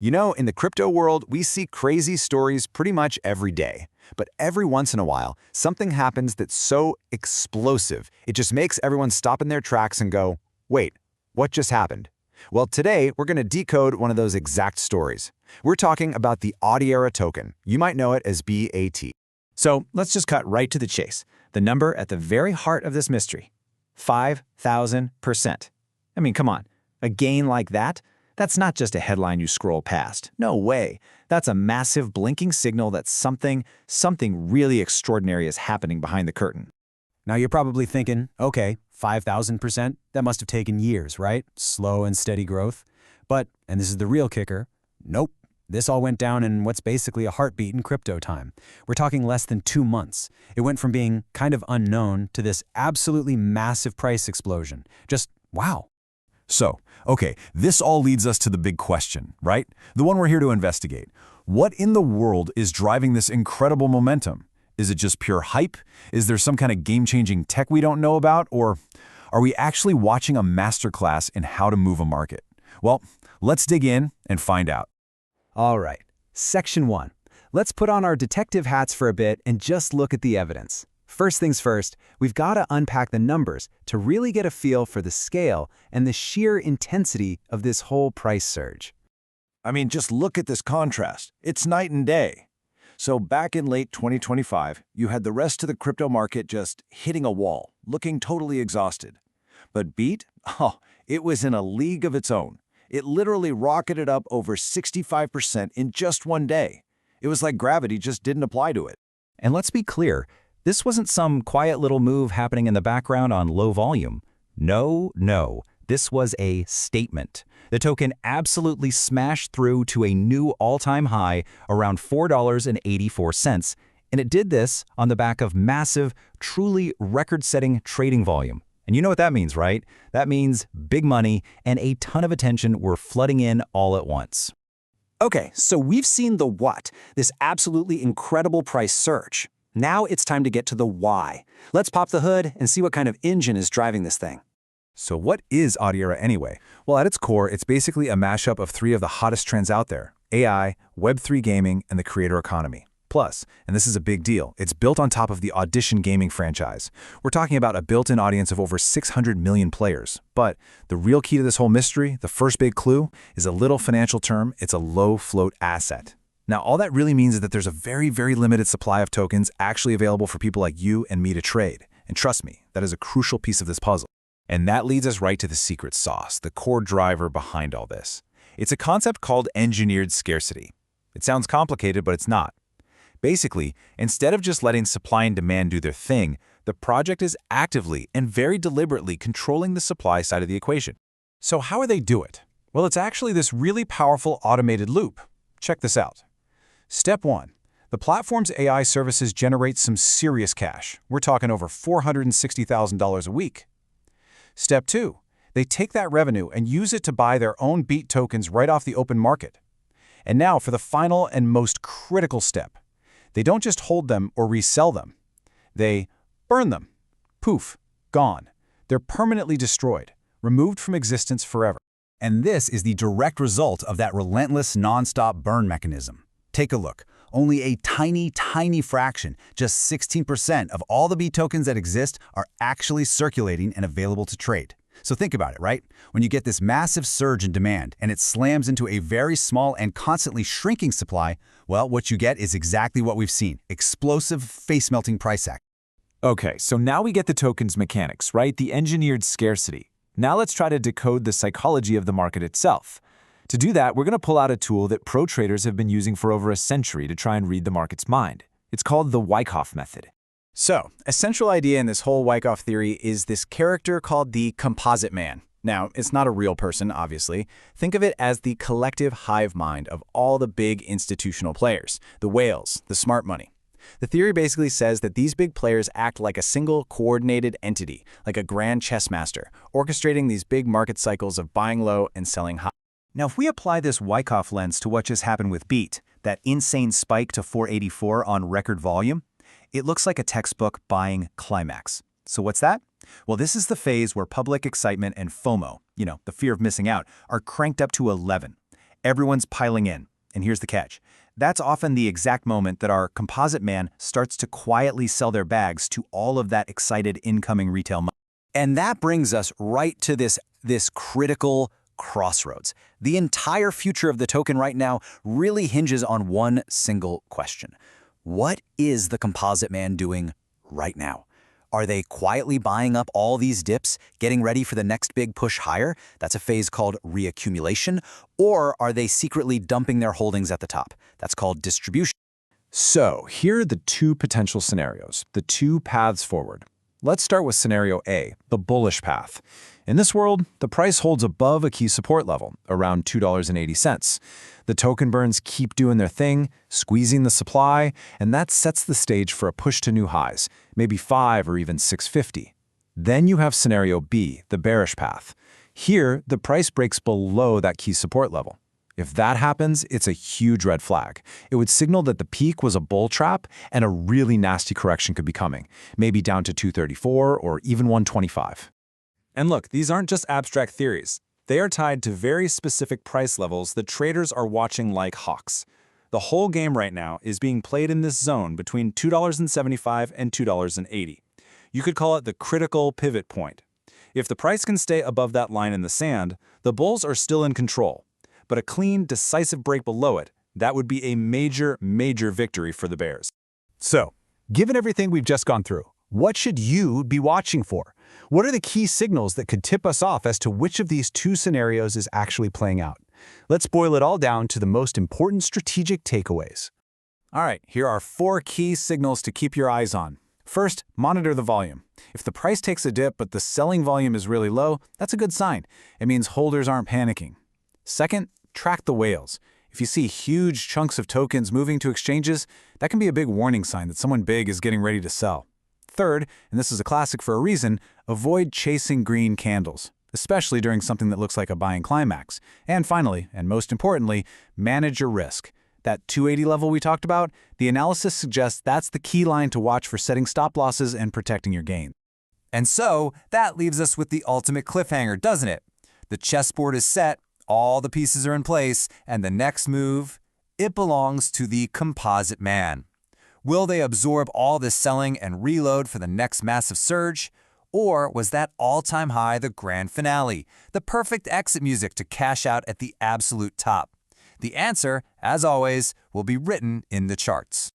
You know, in the crypto world, we see crazy stories pretty much every day. But every once in a while, something happens that's so explosive, it just makes everyone stop in their tracks and go, wait, what just happened? Well, today, we're going to decode one of those exact stories. We're talking about the Audiera token. You might know it as BAT. So let's just cut right to the chase. The number at the very heart of this mystery, 5,000%. I mean, come on, a gain like that? That's not just a headline you scroll past. No way. That's a massive blinking signal that something really extraordinary is happening behind the curtain. Now you're probably thinking, okay, 5,000%, that must have taken years, right? Slow and steady growth. But, and this is the real kicker, nope. This all went down in what's basically a heartbeat in crypto time. We're talking less than 2 months. It went from being kind of unknown to this absolutely massive price explosion. Just wow. So, okay, this all leads us to the big question, right? The one we're here to investigate. What in the world is driving this incredible momentum? Is it just pure hype? Is there some kind of game-changing tech we don't know about? Or are we actually watching a masterclass in how to move a market? Well, let's dig in and find out. All right, Section 1. Let's put on our detective hats for a bit and just look at the evidence. First things first, we've got to unpack the numbers to really get a feel for the scale and the sheer intensity of this whole price surge. I mean, just look at this contrast. It's night and day. So back in late 2025, you had the rest of the crypto market just hitting a wall, looking totally exhausted. But BEAT, it was in a league of its own. It literally rocketed up over 65% in just one day. It was like gravity just didn't apply to it. And let's be clear, this wasn't some quiet little move happening in the background on low volume. No. This was a statement. The token absolutely smashed through to a new all-time high around $4.84, and it did this on the back of massive, truly record-setting trading volume. And you know what that means, right? That means big money and a ton of attention were flooding in all at once. Okay, so we've seen the what, this absolutely incredible price surge. Now it's time to get to the why. Let's pop the hood and see what kind of engine is driving this thing. So what is Audiera anyway? Well, at its core, it's basically a mashup of 3 of the hottest trends out there: AI, Web3 gaming, and the creator economy. Plus, and this is a big deal, it's built on top of the Audition gaming franchise. We're talking about a built-in audience of over 600 million players. But the real key to this whole mystery, the first big clue, is a little financial term: it's a low-float asset. Now, all that really means is that there's a very, very limited supply of tokens actually available for people like you and me to trade. And trust me, that is a crucial piece of this puzzle. And that leads us right to the secret sauce, the core driver behind all this. It's a concept called engineered scarcity. It sounds complicated, but it's not. Basically, instead of just letting supply and demand do their thing, the project is actively and very deliberately controlling the supply side of the equation. So how do they do it? Well, it's actually this really powerful automated loop. Check this out. Step 1. The platform's AI services generate some serious cash. We're talking over $460,000 a week. Step 2. They take that revenue and use it to buy their own BEAT tokens right off the open market. And now for the final and most critical step. They don't just hold them or resell them. They burn them. Poof, gone. They're permanently destroyed, removed from existence forever. And this is the direct result of that relentless, non-stop burn mechanism. Take a look. Only a tiny fraction, just 16% of all the BEAT tokens that exist are actually circulating and available to trade. So think about it, right? When you get this massive surge in demand and it slams into a very small and constantly shrinking supply, well, what you get is exactly what we've seen: explosive, face-melting price action. Okay, so now we get the token's mechanics, right? The engineered scarcity. Now let's try to decode the psychology of the market itself. To do that, we're going to pull out a tool that pro traders have been using for over a century to try and read the market's mind. It's called the Wyckoff method. So, a central idea in this whole Wyckoff theory is this character called the Composite Man. Now, it's not a real person, obviously. Think of it as the collective hive mind of all the big institutional players, the whales, the smart money. The theory basically says that these big players act like a single coordinated entity, like a grand chess master, orchestrating these big market cycles of buying low and selling high. Now, if we apply this Wyckoff lens to what just happened with BEAT, that insane spike to 484 on record volume, it looks like a textbook buying Climax. So what's that? Well, this is the phase where public excitement and FOMO, the fear of missing out, are cranked up to 11. Everyone's piling in. And here's the catch. That's often the exact moment that our composite man starts to quietly sell their bags to all of that excited incoming retail money. And that brings us right to this critical crossroads. The entire future of the token right now really hinges on one single question. What is the composite man doing right now? Are they quietly buying up all these dips, getting ready for the next big push higher? That's a phase called reaccumulation. Or are they secretly dumping their holdings at the top? That's called distribution. So here are the two potential scenarios, the two paths forward. Let's start with scenario A, the bullish path. In this world, the price holds above a key support level, around $2.80. The token burns keep doing their thing, squeezing the supply, and that sets the stage for a push to new highs, maybe 5 or even 650. Then you have scenario B, the bearish path. Here, the price breaks below that key support level. If that happens, it's a huge red flag. It would signal that the peak was a bull trap and a really nasty correction could be coming, maybe down to 234 or even 125. And look, these aren't just abstract theories. They are tied to very specific price levels that traders are watching like hawks. The whole game right now is being played in this zone between $2.75 and $2.80. You could call it the critical pivot point. If the price can stay above that line in the sand, the bulls are still in control. But a clean, decisive break below it, that would be a major, major victory for the bears. So, given everything we've just gone through, what should you be watching for? What are the key signals that could tip us off as to which of these two scenarios is actually playing out? Let's boil it all down to the most important strategic takeaways. All right, here are 4 key signals to keep your eyes on. First, monitor the volume. If the price takes a dip but the selling volume is really low, that's a good sign. It means holders aren't panicking. Second, track the whales. If you see huge chunks of tokens moving to exchanges, that can be a big warning sign that someone big is getting ready to sell. Third, and this is a classic for a reason, avoid chasing green candles, especially during something that looks like a buying climax. And finally, and most importantly, manage your risk. That 280 level we talked about, the analysis suggests that's the key line to watch for setting stop losses and protecting your gains. And so, that leaves us with the ultimate cliffhanger, doesn't it? The chessboard is set, all the pieces are in place, and the next move, it belongs to the composite man. Will they absorb all this selling and reload for the next massive surge? Or was that all-time high the grand finale, the perfect exit music to cash out at the absolute top? The answer, as always, will be written in the charts.